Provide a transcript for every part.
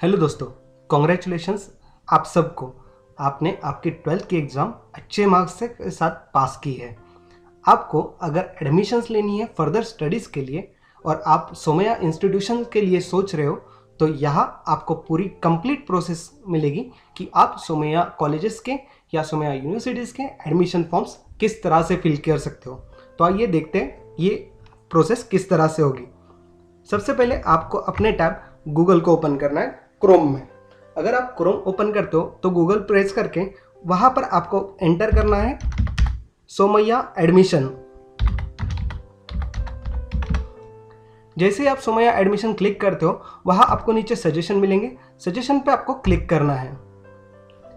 Hello दोस्तों, congratulations आप सबको। आपने आपकी 12th की एग्ज़ाम अच्छे मार्क्स के साथ पास की है। आपको अगर एडमिशन्स लेनी है फर्दर स्टडीज़ के लिए और आप सोमैया इंस्टीट्यूशन के लिए सोच रहे हो, तो यहाँ आपको पूरी कंप्लीट प्रोसेस मिलेगी कि आप सोमैया कॉलेजेस के या सोमैया यूनिवर्सिटीज़ के एडमिशन फॉर्म्स किस तरह से फिल कर सकते हो। तो आइए देखते हैं ये प्रोसेस किस तरह से होगी। सबसे पहले आपको अपने टैब गूगल को ओपन करना है क्रोम में। अगर आप क्रोम ओपन करते हो तो गूगल प्रेस करके वहां पर आपको एंटर करना है सोमैया एडमिशन। जैसे ही आप सोमैया एडमिशन क्लिक करते हो वहां आपको नीचे सजेशन मिलेंगे। सजेशन पे आपको क्लिक करना है।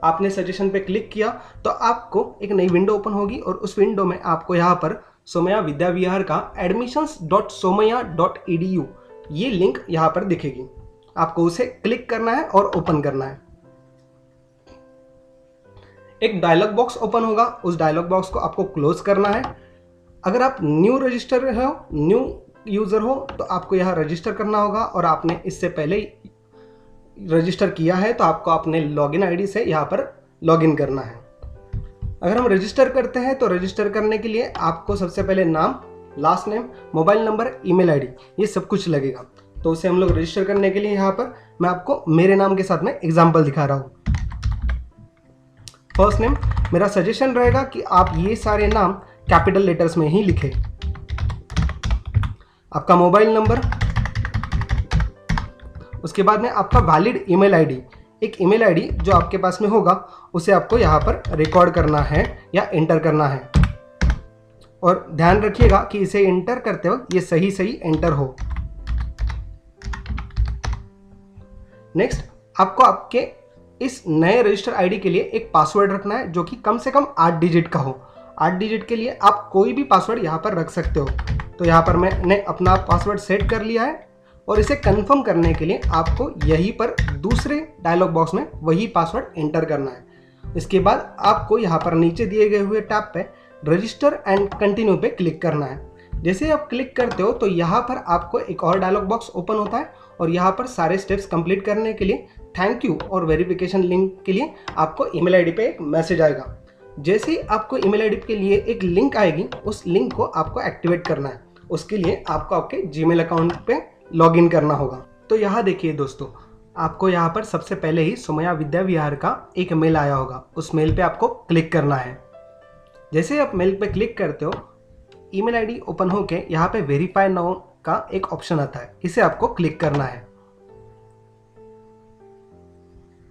आपने सजेशन पे क्लिक किया तो आपको एक नई विंडो ओपन होगी और उस विंडो में आपको यहाँ पर सोमैया विद्या विहार का admissions.somaiya.edu ये लिंक यहाँ पर दिखेगी। आपको उसे क्लिक करना है और ओपन करना है। एक डायलॉग बॉक्स ओपन होगा, उस डायलॉग बॉक्स को आपको क्लोज करना है। अगर आप न्यू रजिस्टर हो, न्यू यूजर हो, तो आपको यहाँ रजिस्टर करना होगा और आपने इससे पहले रजिस्टर किया है तो आपको अपने लॉगिन आईडी से यहाँ पर लॉगिन करना है। अगर हम रजिस्टर करते हैं तो रजिस्टर करने के लिए आपको सबसे पहले नाम, last name, mobile number, email ID ये सब कुछ लगेगा। तो उसे हम लोग रजिस्टर करने के लिए यहाँ पर मैं आपको मेरे नाम के साथ में एग्जाम्पल दिखा रहा हूँ। फर्स्ट नेम, मेरा सजेशन रहेगा कि आप ये सारे नाम कैपिटल लेटर्स में ही लिखें। आपका मोबाइल नंबर, उसके बाद में आपका वैलिड ईमेल आईडी। एक ईमेल आईडी जो आपके पास में होगा उसे आपको यहाँ पर रिकॉर्ड करना है या एंटर करना है। और ध्यान रखिएगा कि इसे एंटर करते वक्त ये सही सही एंटर हो। नेक्स्ट, आपको आपके इस नए रजिस्टर आईडी के लिए एक पासवर्ड रखना है जो कि कम से कम 8 डिजिट का हो। 8 डिजिट के लिए आप कोई भी पासवर्ड यहाँ पर रख सकते हो। तो यहाँ पर मैंने अपना पासवर्ड सेट कर लिया है और इसे कंफर्म करने के लिए आपको यहीं पर दूसरे डायलॉग बॉक्स में वही पासवर्ड एंटर करना है। इसके बाद आपको यहाँ पर नीचे दिए गए हुए टैब पे रजिस्टर एंड कंटिन्यू पे क्लिक करना है। जैसे आप क्लिक करते हो तो यहाँ पर आपको एक और डायलॉग बॉक्स ओपन होता है और यहाँ पर सारे स्टेप्स कंप्लीट करने के लिए थैंक यू और वेरिफिकेशन लिंक के लिए आपको ईमेल आईडी पे एक मैसेज आएगा। जैसे ही आपको ईमेल आईडी के लिए एक लिंक आएगी, उस लिंक को आपको एक्टिवेट करना है। उसके लिए आपको आपके जीमेल अकाउंट पे लॉगिन करना होगा। तो यहाँ देखिए दोस्तों, आपको यहाँ पर सबसे पहले ही सोमैया विद्या विहार का एक मेल आया होगा। उस मेल पे आपको क्लिक करना है। जैसे आप मेल पे क्लिक करते हो, ईमेल आईडी ओपन होके यहाँ पे वेरीफाई नाउ का एक ऑप्शन आता है, इसे आपको क्लिक करना है।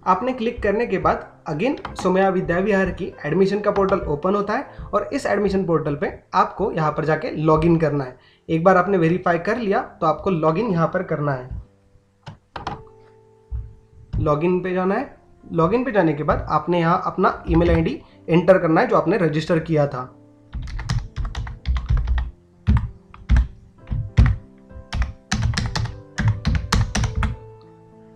आपने क्लिक करने के बाद अगेन सोमैया विद्या विहार की एडमिशन का पोर्टल ओपन होता है और इस एडमिशन पोर्टल पे आपको यहाँ पर जाके लॉगिन करना है। एक बार आपने वेरीफाई कर लिया तो आपको लॉगिन यहाँ पर करना है। लॉगिन पे जाना है। लॉगिन पे जाने के बाद आपने यहाँ अपना ईमेल आईडी एंटर करना है जो आपने रजिस्टर किया था।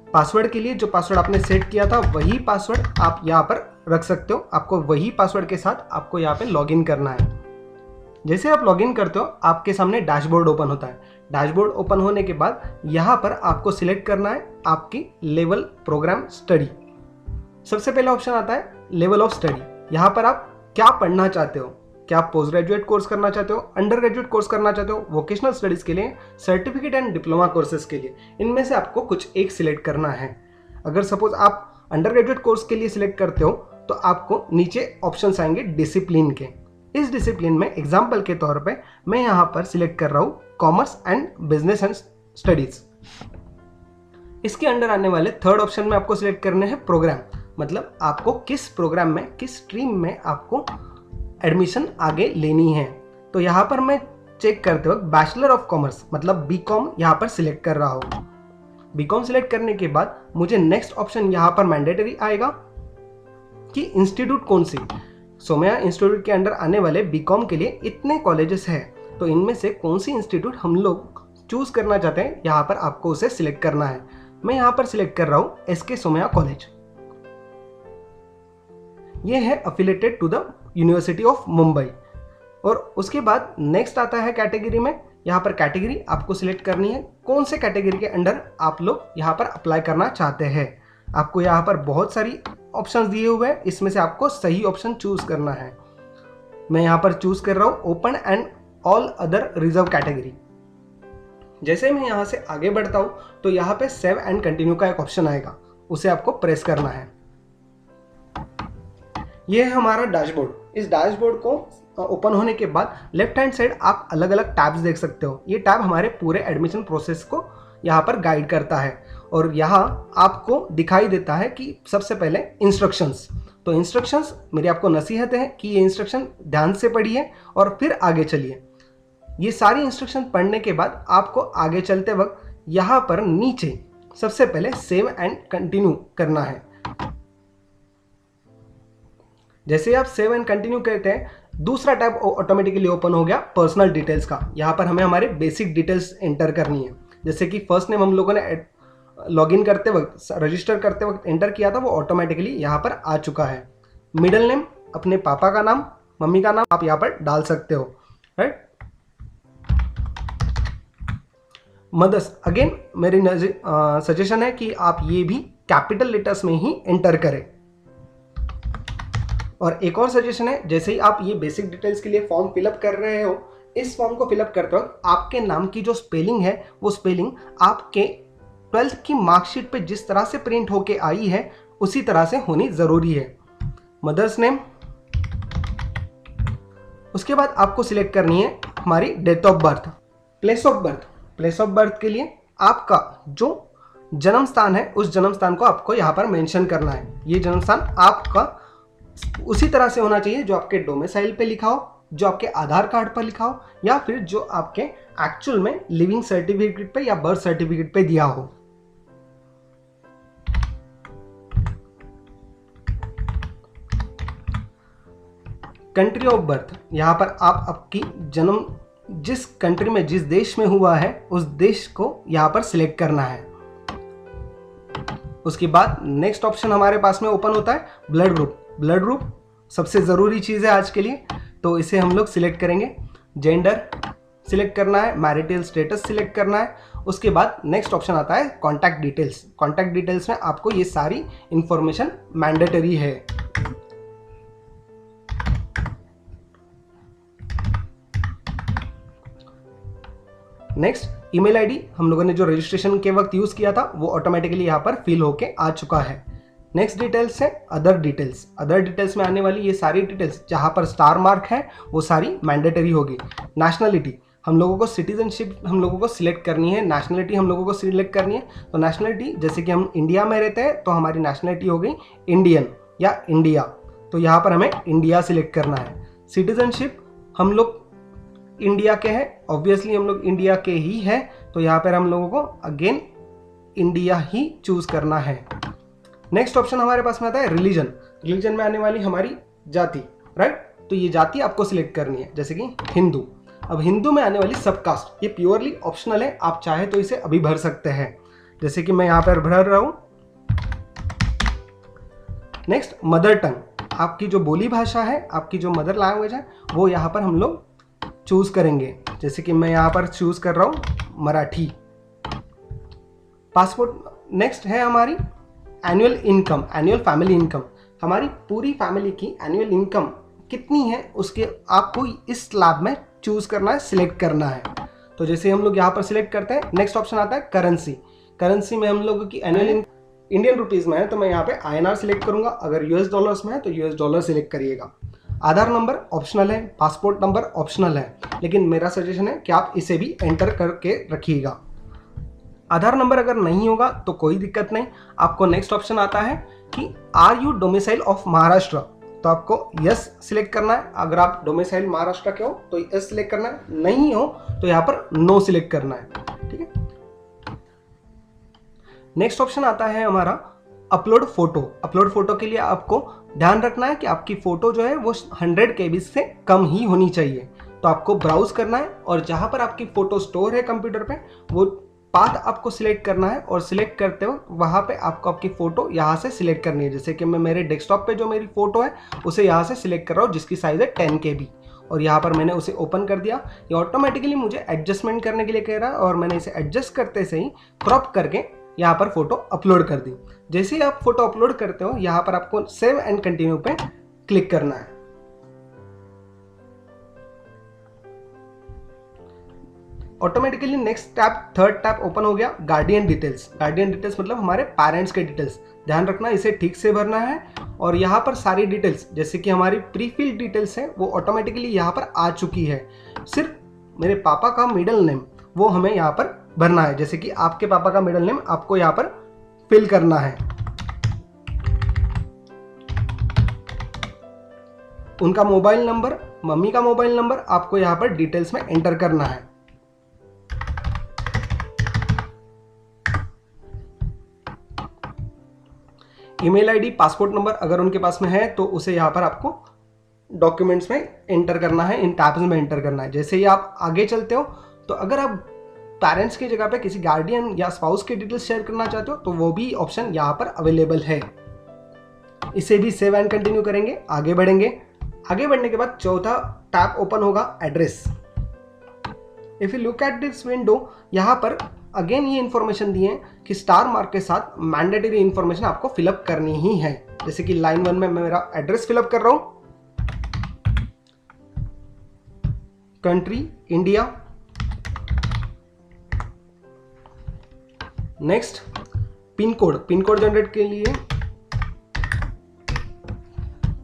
पासवर्ड के लिए जो पासवर्ड आपने सेट किया था वही पासवर्ड आप यहाँ पर रख सकते हो। आपको वही पासवर्ड के साथ आपको यहाँ पे लॉगिन करना है। जैसे आप लॉगिन करते हो आपके सामने डैशबोर्ड ओपन होता है। डैशबोर्ड ओपन होने के बाद यहाँ पर आपको सिलेक्ट करना है आपकी लेवल प्रोग्राम स्टडी। सबसे पहला ऑप्शन आता है लेवल ऑफ स्टडी। यहाँ पर आप क्या पढ़ना चाहते हो, क्या आप पोस्ट ग्रेजुएट कोर्स करना चाहते हो, अंडर ग्रेजुएट कोर्स करना चाहते हो, वोकेशनल स्टडीज के लिए, सर्टिफिकेट एंड डिप्लोमा कोर्सेज के लिए, इनमें से आपको कुछ एक सिलेक्ट करना है। अगर सपोज आप अंडर ग्रेजुएट कोर्स के लिए सिलेक्ट करते हो तो आपको नीचे ऑप्शंस आएंगे डिसिप्लिन के। इस डिसिप्लिन में एग्जाम्पल के तौर पे मैं यहाँ पर सिलेक्ट कर रहा हूँ commerce and business and studies. इसके अंडर आने वाले थर्ड ऑप्शन में आपको सिलेक्ट करने हैं प्रोग्राम, मतलब आपको किस प्रोग्राम में, किस स्ट्रीम में आपको एडमिशन आगे लेनी है। तो यहाँ पर मैं चेक करते वक्त बैचलर ऑफ कॉमर्स मतलब बीकॉम यहाँ पर सिलेक्ट कर रहा हूँ। बीकॉम सिलेक्ट करने के बाद मुझे नेक्स्ट ऑप्शन यहाँ पर मैंडेटरी आएगा कि इंस्टीट्यूट कौन सी। सोमैया इंस्टीट्यूट के अंडर आने वाले बीकॉम के लिए इतने कॉलेजेस हैं, तो इनमें से कौन सी इंस्टीट्यूट हम लोग चूज करना चाहते हैं यहाँ पर आपको उसे सिलेक्ट करना है। मैं यहाँ पर सिलेक्ट कर रहा हूँ एसके सोमैया कॉलेज। ये है affiliated to the university of Mumbai. और उसके बाद नेक्स्ट आता है कैटेगरी में यहाँ पर कैटेगरी आपको सिलेक्ट करनी है, कौन से कैटेगरी के अंडर आप लोग यहाँ पर अप्लाई करना चाहते हैं। आपको यहाँ पर बहुत सारी ऑप्शंस दिए हुए हैं, इसमें से आपको सही ऑप्शन चूज करना है। मैं यहाँ पर चूज कर रहा हूँ open and all other reserve category. जैसे मैं यहाँ से आगे बढ़ता हूँ तो यहाँ पे सेव एंड कंटिन्यू का एक ऑप्शन आएगा, उसे आपको प्रेस करना है। ये है हमारा डैशबोर्ड। इस डैशबोर्ड को ओपन होने के बाद लेफ्ट हैंड साइड आप अलग अलग टैब्स देख सकते हो। ये टैब हमारे पूरे एडमिशन प्रोसेस को यहाँ पर गाइड करता है और यहाँ आपको दिखाई देता है कि सबसे पहले इंस्ट्रक्शंस। तो इंस्ट्रक्शंस मेरी आपको नसीहत है कि ये इंस्ट्रक्शन ध्यान से पढ़िए और फिर आगे चलिए। ये सारी इंस्ट्रक्शन पढ़ने के बाद आपको आगे चलते वक्त यहाँ पर नीचे सबसे पहले सेव एंड कंटिन्यू करना है। जैसे आप सेव एंड कंटिन्यू करते हैं, दूसरा टैब ऑटोमेटिकली ओपन हो गया पर्सनल डिटेल्स का। यहाँ पर हमें हमारे बेसिक डिटेल्स एंटर करनी है। जैसे कि फर्स्ट नेम हम लोगों ने लॉगिन करते वक्त, रजिस्टर करते वक्त एंटर किया था, वो ऑटोमेटिकली यहाँ पर आ चुका है। मिडिल नेम अपने पापा का नाम, मम्मी का नाम आप यहाँ पर डाल सकते हो, राइट। मदर्स, अगेन मेरी सजेशन है कि आप ये भी कैपिटल लेटर्स में ही एंटर करें। और एक और सजेशन है, जैसे ही आप ये बेसिक डिटेल्स के लिए फॉर्म फिलअप कर रहे हो, इस फॉर्म को फिलअप करते वक्त आपके नाम की जो स्पेलिंग है वो स्पेलिंग आपके 12th की मार्कशीट पे जिस तरह से प्रिंट होके आई है उसी तरह से होनी जरूरी है। मदर्स नेम, उसके बाद आपको सिलेक्ट करनी है हमारी date of birth. Place of birth, place of birth के लिए आपका जो जन्म स्थान है उस जन्म स्थान को आपको यहाँ पर मेंशन करना है। ये जन्म स्थान आपका उसी तरह से होना चाहिए जो आपके डोमिसाइल पे लिखा हो, जो आपके आधार कार्ड पर लिखा हो, या फिर जो आपके एक्चुअल में लिविंग सर्टिफिकेट पे या बर्थ सर्टिफिकेट पे दिया हो। कंट्री ऑफ बर्थ, यहां पर आप आपकी जन्म जिस कंट्री में, जिस देश में हुआ है उस देश को यहां पर सिलेक्ट करना है। उसके बाद नेक्स्ट ऑप्शन हमारे पास में ओपन होता है ब्लड ग्रुप। ब्लड ग्रुप सबसे ज़रूरी चीज़ है आज के लिए, तो इसे हम लोग सिलेक्ट करेंगे। जेंडर सिलेक्ट करना है, मैरिटल स्टेटस सिलेक्ट करना है। उसके बाद नेक्स्ट ऑप्शन आता है कॉन्टैक्ट डिटेल्स। कॉन्टैक्ट डिटेल्स में आपको ये सारी इंफॉर्मेशन मैंडेटरी है। नेक्स्ट ईमेल आईडी हम लोगों ने जो रजिस्ट्रेशन के वक्त यूज़ किया था वो ऑटोमेटिकली यहाँ पर फिल होके आ चुका है। नेक्स्ट डिटेल्स है अदर डिटेल्स। अदर डिटेल्स में आने वाली ये सारी डिटेल्स जहाँ पर स्टार मार्क है वो सारी मैंडेटरी होगी। नेशनलिटी, हम लोगों को सिटीजनशिप हम लोगों को सिलेक्ट करनी है, नेशनलिटी हम लोगों को सिलेक्ट करनी है। तो नेशनलिटी, जैसे कि हम इंडिया में रहते हैं तो हमारी नेशनलिटी हो गई इंडियन या इंडिया, तो यहाँ पर हमें इंडिया सिलेक्ट करना है। सिटीजनशिप हम लोग इंडिया के हैं, ऑब्वियसली हम लोग इंडिया के ही हैं, तो यहाँ पर हम लोगों को अगेन इंडिया ही चूज करना है। नेक्स्ट ऑप्शन हमारे पास में आता है रिलीजन। रिलीजन में आने वाली हमारी जाति, राइट। तो ये जाति आपको सिलेक्ट करनी है, जैसे कि हिंदू। अब हिंदू में आने वाली सब कास्ट, ये प्योरली ऑप्शनल है, आप चाहे तो इसे अभी भर सकते हैं, जैसे कि मैं यहाँ पर भर रहा हूँ। नेक्स्ट मदर टंग, आपकी जो बोली भाषा है, आपकी जो मदर लैंग्वेज है वो यहाँ पर हम लोग चूज करेंगे, जैसे कि मैं यहाँ पर चूज कर रहा हूँ मराठी। पासपोर्ट। नेक्स्ट है हमारी annual income, annual family income. हमारी पूरी फैमिली की एनुअल इनकम कितनी है उसके आपको इस स्लैब में चूज करना है, सिलेक्ट करना है। तो जैसे हम लोग यहाँ पर सिलेक्ट करते हैं, नेक्स्ट ऑप्शन आता है करेंसी। करेंसी में हम लोगों की एनुअल इंडियन रुपीज में है तो मैं यहाँ पे INR सिलेक्ट करूंगा, अगर US डॉलर्स में है तो US डॉलर सिलेक्ट करिएगा। आधार नंबर ऑप्शनल है, पासपोर्ट नंबर ऑप्शनल है, लेकिन मेरा सजेशन है कि आप इसे भी एंटर करके रखिएगा। आधार नंबर अगर नहीं होगा तो कोई दिक्कत नहीं, आपको नेक्स्ट ऑप्शन आता है कि are you domicile of Maharashtra, तो आपको यस सिलेक्ट करना है। अगर आप डोमिसाइल महाराष्ट्र के हो तो यस सिलेक्ट करना है, नहीं हो तो यहाँ पर नो सिलेक्ट करना है, ठीक है। नेक्स्ट ऑप्शन आता है हमारा अपलोड फोटो। अपलोड फोटो के लिए आपको ध्यान रखना है कि आपकी फोटो जो है वो 100 KB से कम ही होनी चाहिए। तो आपको ब्राउज करना है और जहां पर आपकी फोटो स्टोर है कंप्यूटर पे वो पाथ आपको सिलेक्ट करना है, और सिलेक्ट करते हो वहां पे आपको आपकी फोटो यहाँ से सिलेक्ट करनी है। जैसे कि मैं मेरे डेस्कटॉप पे जो मेरी फोटो है उसे यहाँ से सिलेक्ट कर रहा हूँ, जिसकी साइज है 10 KB। और यहाँ पर मैंने उसे ओपन कर दिया। ये ऑटोमेटिकली मुझे एडजस्टमेंट करने के लिए कह रहा है और मैंने इसे एडजस्ट करते से ही क्रॉप करके यहाँ पर फोटो अपलोड कर दी। जैसे ही आप फोटो अपलोड करते हो यहाँ पर आपको सेव एंड कंटिन्यू पे क्लिक करना है। Automatically next tab, third tab open हो गया, गार्डियन डिटेल्स। गार्डियन डिटेल्स मतलब हमारे पेरेंट्स के डिटेल्स। ध्यान रखना इसे ठीक से भरना है और यहाँ पर सारी डिटेल्स जैसे कि हमारी प्री फिल डिटेल्स है वो ऑटोमेटिकली यहाँ पर आ चुकी है। सिर्फ मेरे पापा का मिडिल नेम वो हमें यहाँ पर भरना है। जैसे कि आपके पापा का मिडिल नेम आपको यहाँ पर फिल करना है। उनका मोबाइल नंबर, मम्मी का मोबाइल नंबर आपको यहाँ पर डिटेल्स में एंटर करना है। ईमेल आईडी, पासपोर्ट नंबर अगर उनके पास में है तो उसे यहाँ पर आपको डॉक्यूमेंट्स में एंटर करना है, इन टैब्स में एंटर करना है। जैसे ही आप आगे चलते हो तो अगर आप पेरेंट्स की जगह पे किसी गार्डियन या स्पाउस की डिटेल्स शेयर करना चाहते हो तो वो भी ऑप्शन यहाँ पर अवेलेबल है। इसे भी सेव एंड कंटिन्यू करेंगे, आगे बढ़ेंगे। आगे बढ़ने के बाद चौथा टैब ओपन होगा, address. If you look at this window, यहाँ पर अगेन ये इंफॉर्मेशन दी है कि स्टार मार्क के साथ मैंडेटरी इंफॉर्मेशन आपको फिलअप करनी ही है। जैसे कि लाइन 1 में मैं मेरा एड्रेस फिलअप कर रहा हूं, country India. Next pin code, pin code generate के लिए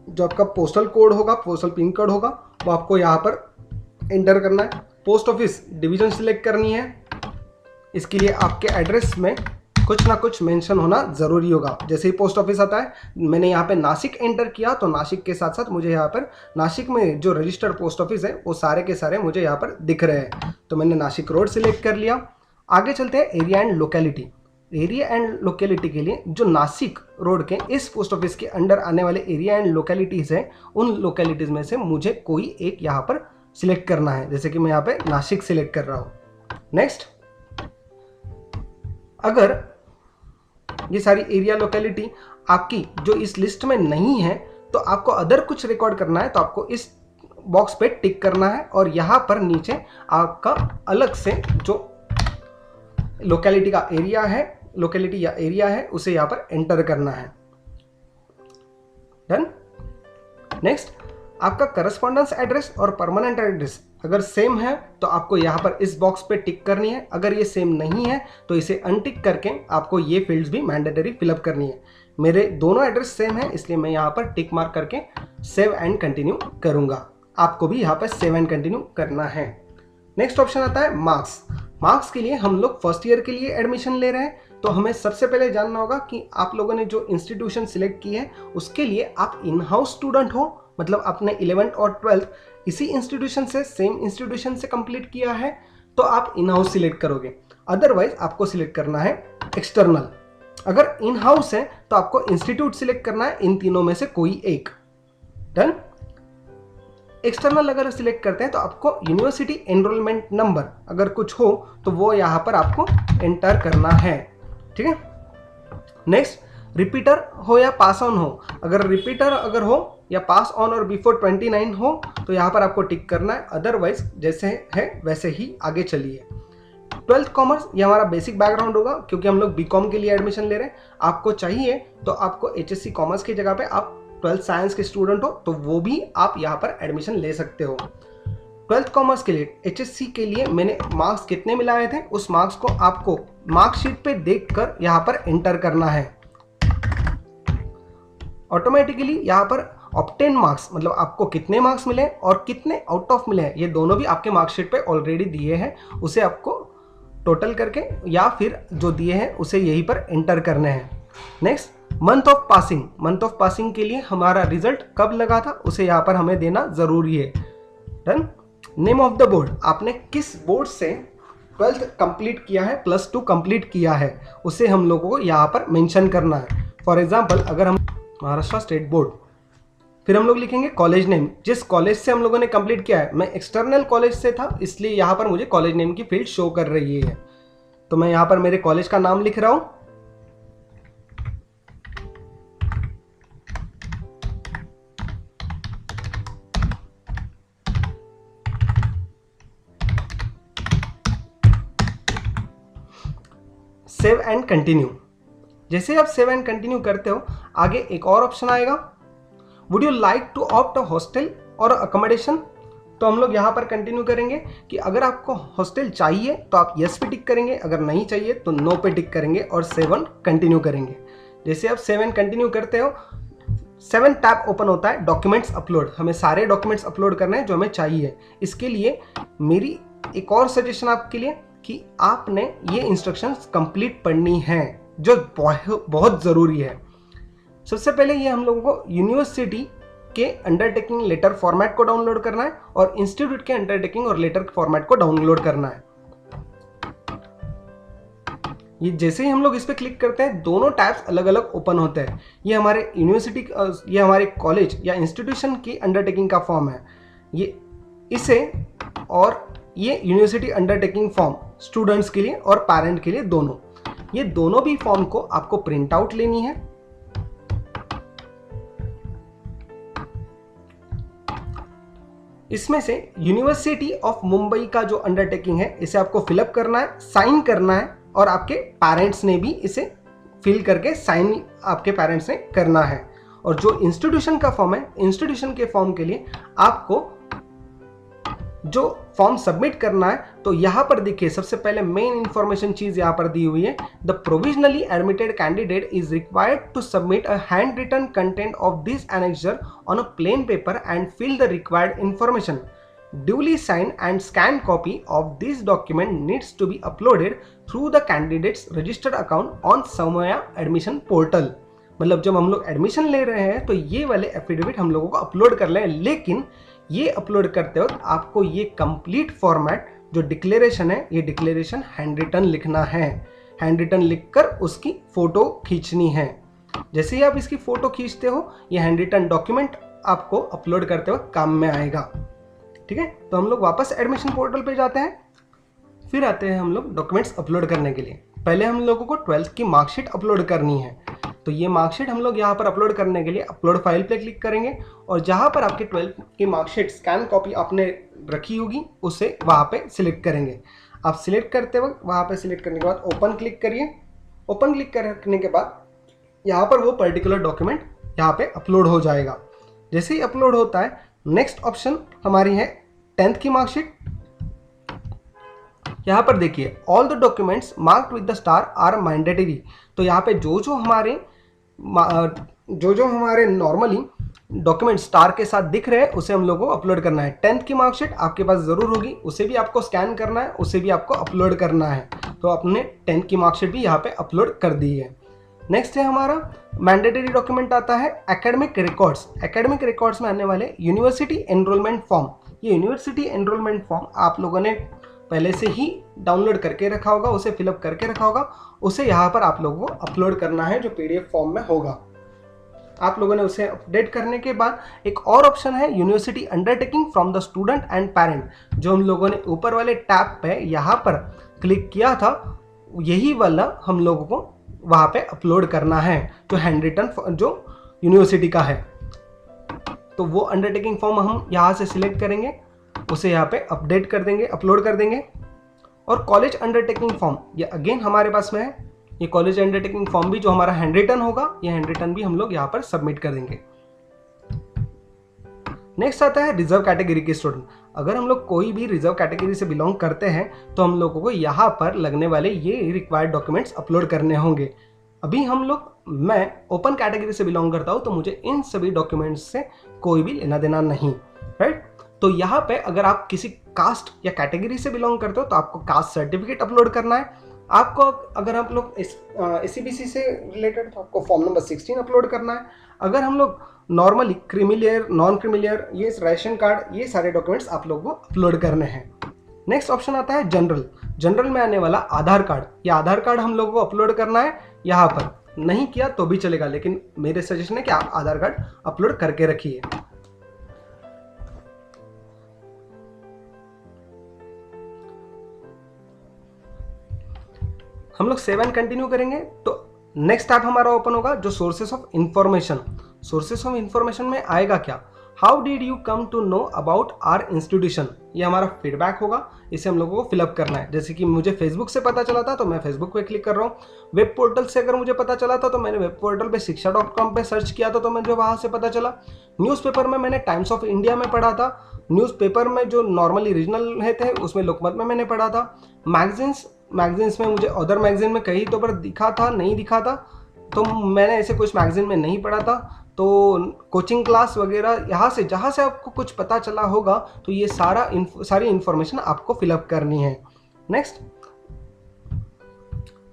जो आपका पोस्टल कोड होगा, पोस्टल पिन कोड होगा, वो आपको यहां पर एंटर करना है। पोस्ट ऑफिस डिवीजन सिलेक्ट करनी है। इसके लिए आपके एड्रेस में कुछ ना कुछ मेंशन होना ज़रूरी होगा। जैसे ही पोस्ट ऑफिस आता है, मैंने यहाँ पे नासिक एंटर किया तो नासिक के साथ साथ मुझे यहाँ पर नासिक में जो रजिस्टर्ड पोस्ट ऑफिस है वो सारे के सारे मुझे यहाँ पर दिख रहे हैं। तो मैंने नासिक रोड सिलेक्ट कर लिया। आगे चलते हैं area and locality. Area and locality के लिए जो नासिक रोड के इस पोस्ट ऑफिस के अंडर आने वाले एरिया एंड लोकेलिटीज़ हैं, उन लोकेलिटीज़ में से मुझे कोई एक यहाँ पर सिलेक्ट करना है। जैसे कि मैं यहाँ पे नासिक सिलेक्ट कर रहा हूँ। नेक्स्ट, अगर ये सारी एरिया लोकेलिटी आपकी जो इस लिस्ट में नहीं है तो आपको अदर कुछ रिकॉर्ड करना है तो आपको इस बॉक्स पे टिक करना है और यहाँ पर नीचे आपका अलग से जो लोकेलिटी का एरिया है, लोकेलिटी या एरिया है, उसे यहाँ पर एंटर करना है। डन। नेक्स्ट, आपका करस्पॉन्डेंस एड्रेस और परमानेंट एड्रेस अगर सेम है तो आपको यहाँ पर इस बॉक्स पे टिक करनी है। अगर ये सेम नहीं है तो इसे अनटिक करके आपको ये फील्ड्स भी मैंडेटरी फिलअप करनी है। मेरे दोनों एड्रेस सेम है इसलिए मैं यहाँ पर टिक मार्क करके सेव एंड कंटिन्यू करूँगा। आपको भी यहाँ पर सेव एंड कंटिन्यू करना है। नेक्स्ट ऑप्शन आता है मार्क्स। मार्क्स के लिए हम लोग फर्स्ट ईयर के लिए एडमिशन ले रहे हैं तो हमें सबसे पहले जानना होगा कि आप लोगों ने जो इंस्टीट्यूशन सिलेक्ट की है उसके लिए आप इन हाउस स्टूडेंट हो, मतलब आपने 11th और 12th इसी इंस्टीट्यूशन से, सेम इंस्टीट्यूशन से कंप्लीट किया है तो आप इन हाउस सिलेक्ट करोगे। अदरवाइज आपको सिलेक्ट करना है एक्सटर्नल। अगर इन हाउस है तो आपको इंस्टीट्यूट सिलेक्ट करना है, इन तीनों में से कोई एक। डन। एक्सटर्नल अगर सिलेक्ट करते हैं तो आपको यूनिवर्सिटी एनरोलमेंट नंबर अगर कुछ हो तो वो यहाँ पर आपको एंटर करना है। ठीक है। नेक्स्ट, रिपीटर हो या पास ऑन हो। अगर रिपीटर अगर हो या पास ऑन और बिफोर 29 हो तो यहाँ पर आपको टिक करना है, अदरवाइज जैसे है वैसे ही आगे चलिए। 12th कॉमर्स ये हमारा बेसिक बैकग्राउंड होगा क्योंकि हम लोग बीकॉम के लिए एडमिशन ले रहे हैं। आपको चाहिए तो आपको HSC कॉमर्स की जगह पे आप 12th साइंस के स्टूडेंट हो तो वो भी आप यहाँ पर एडमिशन ले सकते हो। 12th कॉमर्स के लिए HSC के लिए मैंने मार्क्स कितने मिलाए थे उस मार्क्स को आपको मार्कशीट पे देखकर यहाँ पर एंटर करना है। ऑटोमेटिकली यहाँ पर ऑब्टेन मार्क्स मतलब आपको कितने मार्क्स मिले और कितने आउट ऑफ मिले हैं ये दोनों भी आपके मार्कशीट पे ऑलरेडी दिए हैं। उसे आपको टोटल करके या फिर जो दिए हैं उसे यहीं पर एंटर करने हैं। Next, month of passing. Month of passing के लिए हमारा रिजल्ट कब लगा था उसे यहाँ पर हमें देना जरूरी है। Done. Name of the board, आपने किस बोर्ड से 12th कंप्लीट किया है, +2 कंप्लीट किया है, उसे हम लोगों को यहाँ पर मेंशन करना है। फॉर एग्जांपल अगर हम महाराष्ट्र स्टेट बोर्ड, फिर हम लोग लिखेंगे कॉलेज नेम, जिस कॉलेज से हम लोगों ने कंप्लीट किया है। मैं एक्सटर्नल कॉलेज से था इसलिए यहाँ पर मुझे कॉलेज नेम की फील्ड शो कर रही है तो मैं यहाँ पर मेरे कॉलेज का नाम लिख रहा हूँ। Save and continue. जैसे आप सेव एंड कंटिन्यू करते हो, आगे एक और ऑप्शन आएगा, would you like to opt a hostel और अकोमोडेशन। तो हम लोग यहाँ पर कंटिन्यू करेंगे कि अगर आपको हॉस्टल चाहिए तो आप यस पे टिक करेंगे, अगर नहीं चाहिए तो नो पे टिक करेंगे और सेव एंड कंटिन्यू करेंगे। जैसे आप सेव एंड कंटिन्यू करते हो, 7 टैब ओपन होता है, डॉक्यूमेंट्स अपलोड। हमें सारे डॉक्यूमेंट्स अपलोड करने हैं जो हमें चाहिए। इसके लिए मेरी एक और सजेशन आपके लिए कि आपने ये इंस्ट्रक्शंस कंप्लीट पढ़नी है, जो बहुत ज़रूरी है। सबसे पहले ये हम लोगों को यूनिवर्सिटी के अंडरटेकिंग लेटर फॉर्मेट को डाउनलोड करना है और इंस्टीट्यूट के अंडरटेकिंग और लेटर फॉर्मेट को डाउनलोड करना है। ये जैसे ही हम लोग इस पे क्लिक करते हैं, दोनों टैब्स अलग अलग ओपन होते हैं। ये हमारे यूनिवर्सिटी, ये हमारे कॉलेज या इंस्टीट्यूशन की अंडरटेकिंग का फॉर्म है ये, इसे, और ये यूनिवर्सिटी अंडरटेकिंग फॉर्म स्टूडेंट्स के लिए और पेरेंट के लिए दोनों। ये दोनों भी फॉर्म को आपको प्रिंट आउट लेनी है। इसमें से यूनिवर्सिटी ऑफ मुंबई का जो अंडरटेकिंग है, इसे आपको फिलअप करना है, साइन करना है, और आपके पेरेंट्स ने भी इसे फिल करके साइन आपके पेरेंट्स ने करना है। और जो इंस्टीट्यूशन का फॉर्म है, इंस्टीट्यूशन के फॉर्म के लिए आपको जो फॉर्म सबमिट करना है, तो यहां पर देखिए सबसे पहले मेन इंफॉर्मेशन चीज यहां पर दी हुई है, the provisionally admitted candidate is required to submit a hand written content of this annexure on a plain paper and fill the required information. Duly signed and scanned copy of this document needs to be uploaded through the candidate's registered account on Saumya Admission Portal। मतलब जब हम लोग admission ले रहे हैं तो ये वाले एफिडेविट हम लोगों को अपलोड कर लें, लेकिन ये अपलोड करते वक्त आपको ये कंप्लीट फॉर्मेट जो डिक्लेरेशन है, ये डिक्लेरेशन हैंड रिटन लिखना है। हैंड रिटन लिखकर उसकी फोटो खींचनी है। जैसे ही आप इसकी फोटो खींचते हो, ये हैंड रिटन डॉक्यूमेंट आपको अपलोड करते वक्त काम में आएगा। ठीक है, तो हम लोग वापस एडमिशन पोर्टल पे जाते हैं, फिर आते हैं हम लोग डॉक्यूमेंट्स अपलोड करने के लिए। पहले हम लोगों को 12th की मार्कशीट अपलोड करनी है, तो ये मार्कशीट हम लोग यहाँ पर अपलोड करने के लिए अपलोड फाइल पे क्लिक करेंगे, और जहाँ पर आपकी 12th की मार्कशीट स्कैन कॉपी आपने रखी होगी उसे वहाँ पे सिलेक्ट करेंगे। आप सिलेक्ट करते वक्त वहाँ पे सिलेक्ट करने के बाद ओपन क्लिक करिए। ओपन क्लिक करने के बाद यहाँ पर वो पर्टिकुलर डॉक्यूमेंट यहाँ पे अपलोड हो जाएगा। जैसे ही अपलोड होता है, नेक्स्ट ऑप्शन हमारी है 10th की मार्कशीट। यहाँ पर देखिए all the documents marked with the star are mandatory. तो यहाँ पे जो जो हमारे नॉर्मली डॉक्यूमेंट स्टार के साथ दिख रहे हैं उसे हम लोगों को अपलोड करना है। 10th की मार्कशीट आपके पास ज़रूर होगी, उसे भी आपको स्कैन करना है, उसे भी आपको अपलोड करना है। तो आपने 10th की मार्कशीट भी यहाँ पे अपलोड कर दी है। नेक्स्ट है हमारा मैंडेटरी डॉक्यूमेंट आता है एकेडमिक रिकॉर्ड्स। एकेडमिक रिकॉर्ड्स में आने वाले यूनिवर्सिटी एनरोलमेंट फॉर्म। ये यूनिवर्सिटी एनरोलमेंट फॉर्म आप लोगों ने पहले से ही डाउनलोड करके रखा होगा, उसे फिलअप करके रखा होगा, उसे यहाँ पर आप लोगों को अपलोड करना है जो PDF फॉर्म में होगा। आप लोगों ने उसे अपडेट करने के बाद एक और ऑप्शन है university undertaking from the student and parent, जो हम लोगों ने ऊपर वाले टैब पे यहाँ पर क्लिक किया था, यही वाला हम लोगों को वहाँ पे अपलोड करना है, जो हैंड रिटन जो यूनिवर्सिटी का है। तो वो अंडरटेकिंग फॉर्म हम यहाँ से सिलेक्ट करेंगे, उसे यहाँ पे अपडेट कर देंगे, अपलोड कर देंगे। और कॉलेज अंडरटेकिंग फॉर्म ये अगेन हमारे पास में है। ये कॉलेज अंडरटेकिंग फॉर्म भी जो हमारा हैंड रिटन होगा, ये हैंड रिटन भी हम लोग यहाँ पर सबमिट कर देंगे। नेक्स्ट आता है रिजर्व कैटेगरी के स्टूडेंट। अगर हम लोग कोई भी रिजर्व कैटेगरी से बिलोंग करते हैं तो हम लोगों को यहाँ पर लगने वाले ये रिक्वायर्ड डॉक्यूमेंट्स अपलोड करने होंगे। अभी मैं ओपन कैटेगरी से बिलोंग करता हूँ, तो मुझे इन सभी डॉक्यूमेंट्स से कोई भी लेना देना नहीं, राइट। तो यहाँ पे अगर आप किसी कास्ट या कैटेगरी से बिलोंग करते हो तो आपको कास्ट सर्टिफिकेट अपलोड करना है। आपको अगर आप लोग SCBC से रिलेटेड तो आपको फॉर्म नंबर 16 अपलोड करना है। अगर हम लोग नॉर्मली क्रीमिलियर, नॉन क्रीमिलियर, ये राशन कार्ड, ये सारे डॉक्यूमेंट्स आप लोगों को अपलोड करने हैं। नेक्स्ट ऑप्शन आता है जनरल। जनरल में आने वाला आधार कार्ड। ये आधार कार्ड हम लोगों को अपलोड करना है। यहाँ पर नहीं किया तो भी चलेगा, लेकिन मेरे सजेशन है कि आप आधार कार्ड अपलोड करके रखिए। हम लोग सेव एंड कंटिन्यू करेंगे तो नेक्स्ट ऐप हमारा ओपन होगा जो sources of information. Sources of information में आएगा क्या, how did you come to know about our institution, ये हमारा फीडबैक होगा, इसे हम लोगों को फिलअप करना है। जैसे कि मुझे फेसबुक से पता चला था तो मैं फेसबुक पे क्लिक कर रहा हूँ। वेब पोर्टल से अगर मुझे पता चला था तो मैंने वेब पोर्टल पे शिक्षा.com पे सर्च किया था तो मुझे वहाँ से पता चला। न्यूज़पेपर में मैंने टाइम्स ऑफ इंडिया में पढ़ा था। न्यूज़पेपर में जो नॉर्मली रीजनल है थे उसमें लोकमत में मैंने पढ़ा था। मैगजीन्स में मुझे अदर मैगजीन में कहीं तो पर दिखा था, नहीं दिखा था, तो मैंने ऐसे कुछ मैगजीन में नहीं पढ़ा था। तो कोचिंग क्लास वगैरह यहाँ से जहाँ से आपको कुछ पता चला होगा तो ये सारी इन्फॉर्मेशन आपको फिलअप करनी है। नेक्स्ट,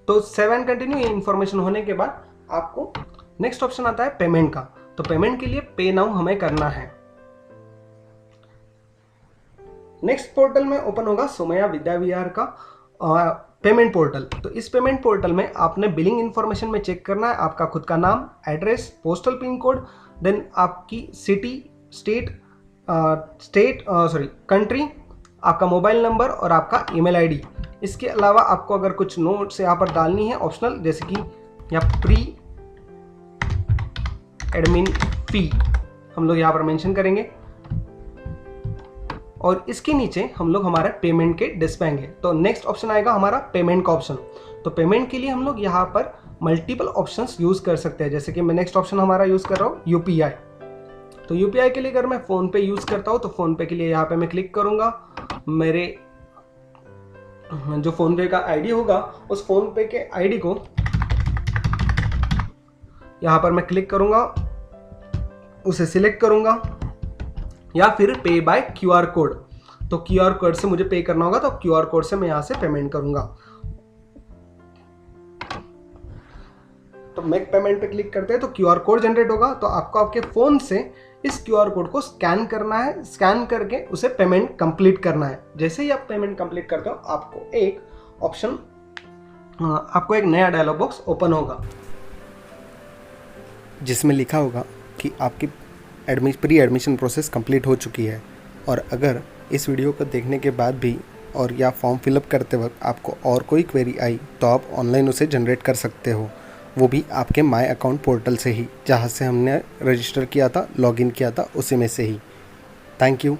तो सेव एंड कंटिन्यू, ये इन्फॉर्मेशन होने के बाद आपको नेक्स्ट ऑप्शन आता है पेमेंट का। तो पेमेंट के लिए पे नाउ हमें करना है। नेक्स्ट पोर्टल में ओपन होगा सोमैया विद्या विहार का पेमेंट पोर्टल। तो इस पेमेंट पोर्टल में आपने बिलिंग इन्फॉर्मेशन में चेक करना है आपका खुद का नाम, address, postal pin code, then आपकी सिटी, कंट्री, आपका मोबाइल नंबर और आपका ईमेल आईडी। इसके अलावा आपको अगर कुछ नोट्स यहाँ पर डालनी है ऑप्शनल, जैसे कि यहाँ प्री एडमिन फी हम लोग यहाँ पर मेंशन करेंगे और इसके नीचे हम लोग हमारे पेमेंट के डिस्पेंगे। तो नेक्स्ट ऑप्शन आएगा हमारा पेमेंट का ऑप्शन। तो पेमेंट के लिए हम लोग यहाँ पर मल्टीपल ऑप्शंस यूज कर सकते हैं। जैसे कि मैं नेक्स्ट ऑप्शन हमारा यूज कर रहा हूँ यूपीआई। तो यूपीआई के लिए अगर मैं फोन पे यूज करता हूँ तो फोन पे के लिए यहाँ पे मैं क्लिक करूंगा, मेरे जो फोन पे का आईडी होगा उस फोन पे के आईडी को यहाँ पर मैं क्लिक करूंगा, उसे सिलेक्ट करूंगा, या फिर पे बाय क्यूआर कोड। तो क्यूआर कोड से मुझे पे करना होगा तो क्यूआर कोड से मैं यहां से पेमेंट करूंगा। तो मेक पेमेंट पे क्लिक करते हैं तो क्यूआर कोड जनरेट होगा। तो आपको आपके फोन से इस क्यूआर कोड को स्कैन करना है, स्कैन करके उसे पेमेंट कंप्लीट करना है। जैसे ही आप पेमेंट कंप्लीट करते हो आपको एक नया डायलॉग बॉक्स ओपन होगा जिसमें लिखा होगा कि आपकी प्री एडमिशन प्रोसेस कंप्लीट हो चुकी है। और अगर इस वीडियो को देखने के बाद भी और या फॉर्म फिलअप करते वक्त आपको और कोई क्वेरी आई तो आप ऑनलाइन उसे जनरेट कर सकते हो, वो भी आपके माय अकाउंट पोर्टल से ही, जहाँ से हमने रजिस्टर किया था, लॉगिन किया था, उसी में से ही। Thank you.